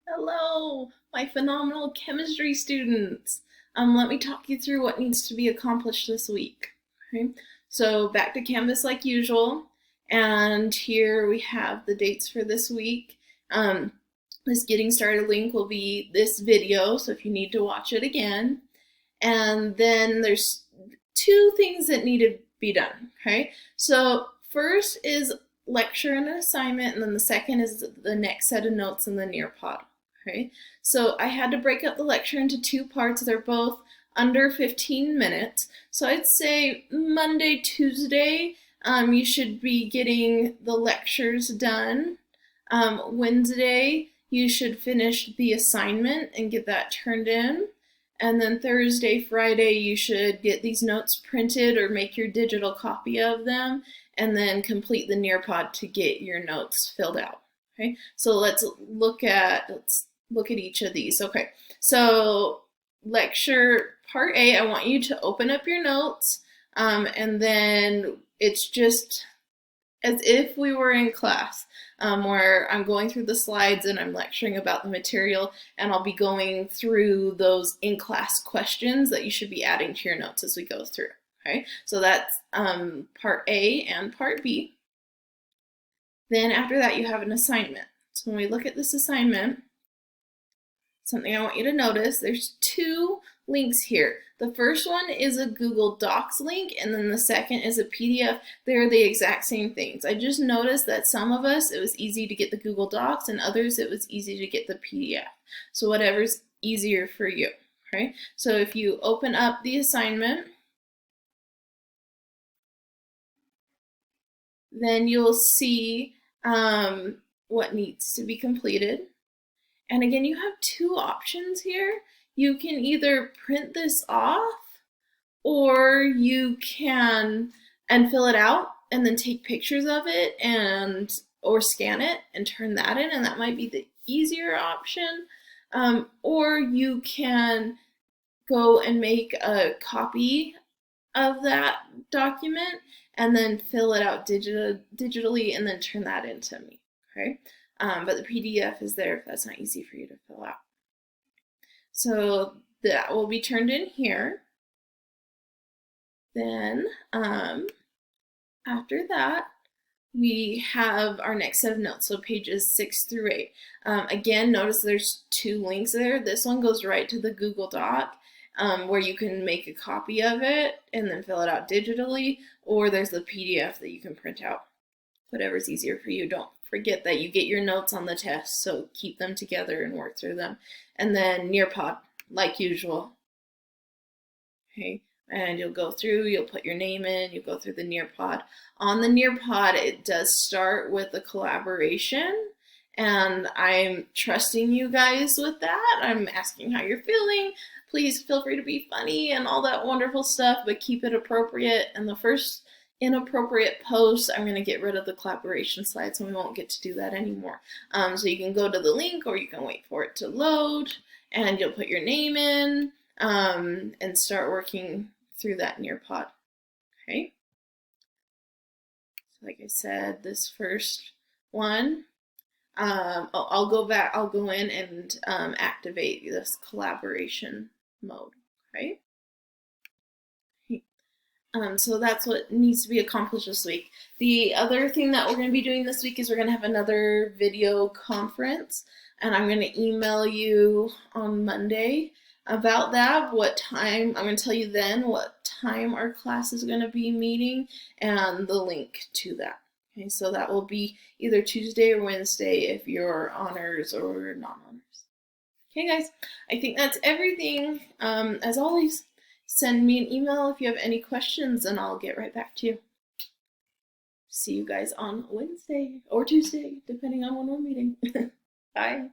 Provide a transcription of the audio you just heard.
Hello, my phenomenal chemistry students. Let me talk you through what needs to be accomplished this week. Okay, so back to Canvas like usual, and here we have the dates for this week. This getting started link will be this video, so if you need to watch it again. And then there's two things that need to be done. Okay, so first is lecture and an assignment, and then the second is the next set of notes in the Nearpod. Okay, so I had to break up the lecture into two parts. They're both under 15 minutes. So I'd say Monday, Tuesday, you should be getting the lectures done. Wednesday, you should finish the assignment and get that turned in. And then Thursday, Friday, you should get these notes printed or make your digital copy of them, and then complete the Nearpod to get your notes filled out. Okay, so let's look at each of these. Okay, so lecture part A, I want you to open up your notes, and then it's just as if we were in class, where I'm going through the slides and I'm lecturing about the material, and I'll be going through those in-class questions that you should be adding to your notes as we go through. Okay, so that's part A and part B. Then after that, you have an assignment. So when we look at this assignment, something I want you to notice, there's two links here. The first one is a Google Docs link, and then the second is a PDF. They're the exact same things. I just noticed that some of us, it was easy to get the Google Docs, and others, it was easy to get the PDF. So whatever's easier for you, okay? So if you open up the assignment, then you'll see what needs to be completed. And again, you have two options here. You can either print this off, or you can fill it out and then take pictures of it or scan it and turn that in, and that might be the easier option. Or you can go and make a copy of that document and then fill it out digitally and then turn that into me. Okay, but the PDF is there if that's not easy for you to fill out. So that will be turned in here. Then after that, we have our next set of notes, so pages 6 through 8. Again, notice there's two links there. This one goes right to the Google Doc, where you can make a copy of it and then fill it out digitally, or there's the PDF that you can print out. Whatever's easier for you. Don't forget that you get your notes on the test, so keep them together and work through them. And then Nearpod, like usual. Okay, and you'll go through, you'll put your name in, you'll go through the Nearpod. On the Nearpod, it does start with a collaboration, and I'm trusting you guys with that. I'm asking how you're feeling. Please feel free to be funny and all that wonderful stuff, but keep it appropriate. And the first inappropriate post, I'm going to get rid of the collaboration slides, and we won't get to do that anymore. So you can go to the link, or you can wait for it to load, and you'll put your name in and start working through that Nearpod. Okay. So like I said, this first one, I'll go in and activate this collaboration mode. Okay. So that's what needs to be accomplished this week. The other thing that we're going to be doing this week is we're going to have another video conference, and I'm going to email you on Monday about that, what time. I'm going to tell you then what time our class is going to be meeting and the link to that. Okay, so that will be either Tuesday or Wednesday if you're honors or non-honors. Okay, guys, I think that's everything. As always, send me an email if you have any questions, and I'll get right back to you. See you guys on Wednesday or Tuesday, depending on when we're meeting. Bye.